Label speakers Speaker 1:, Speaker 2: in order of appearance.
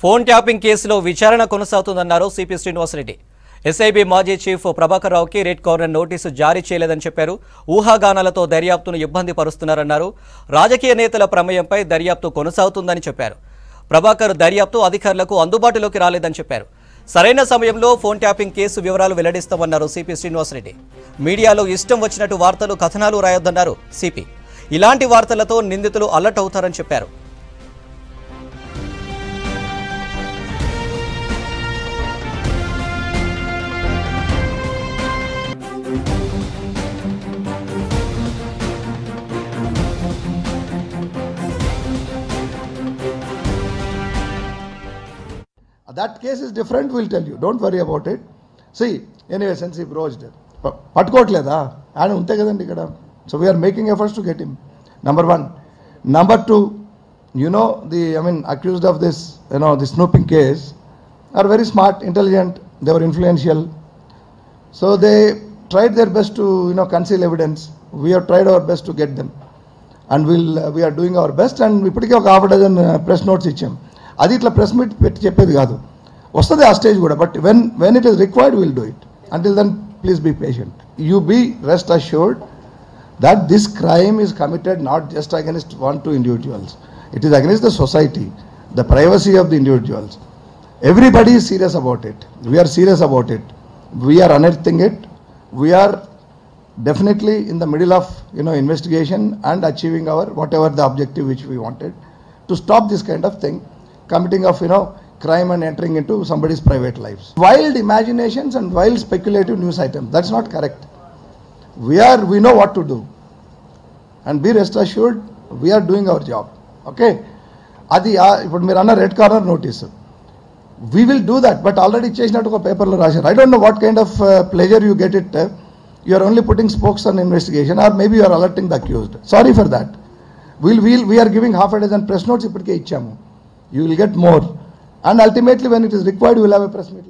Speaker 1: Phone tapping కేసులో విచారణ కొనసాగుతుందన్నారు సిపి శ్రీనివాసరెడ్డి. ఎస్ఐబి మాజీ చీఫ్ ప్రభాకర్ రావుకి రెడ్ కార్నర్ నోటీసు జారీ చేయలేదని చెప్పారు. ఊహాగానాలతో దర్యాప్తును ఇబ్బంది పరుస్తున్నారన్నారు. రాజకీయ నేతల ప్రమేయంపై దర్యాప్తు కొనసాగుతుందని చెప్పారు. ప్రభాకర్ దర్యాప్తు అధికారులకు అందుబాటులోకి రాలేదని చెప్పారు. సరైన సమయంలో ఫోన్ ట్యాపింగ్ కేసు వివరాలు వెల్లడిస్తామన్నారు సిపి శ్రీనివాసరెడ్డి. మీడియాలో ఇష్టం వచ్చినట్టు వార్తలు కథనాలు రాయొద్దన్నారు సిపి. ఇలాంటి వార్తలతో నిందితులు అలర్ట్ అవుతారని చెప్పారు.
Speaker 2: That case is different, we'll tell you. Don't worry about it. See, anyway, since he broached it. Patkotleda, and unte kadandi ikkada. So we are making efforts to get him. Number one. Number two, you know, accused of this, the snooping case are very smart, intelligent, they were influential. So they tried their best to, conceal evidence. We have tried our best to get them. And we are doing our best, and we put half a dozen press notes icham. అది ఇట్లా press meet పెట్టి చెప్పేది కాదు, వస్తుంది ఆ stage కూడా. But when it is required will do it. Until then please be patient. You be rest assured that this crime is committed not just against 1-2 individuals. It is against the society, the privacy of the individuals. Everybody is serious about it. We are serious about it. We are unearthing it. We are definitely in the middle of investigation and achieving our whatever the objective which we wanted to stop this kind of thing, committing of crime and entering into somebody's private lives. Wild imaginations and wild speculative news items, that's not correct. We know what to do, and be rest assured we are doing our job. Okay, adi ippudu meer anna red corner notice, we will do that. But already chesnattu oka paper lo rasharu. I don't know what kind of pleasure you get it. You are only putting spokes on investigation, or maybe you are alerting the accused. Sorry for that. We are giving half a dozen press notes ippudike ichamu. You will get more, and ultimately when it is required we will have a press meet.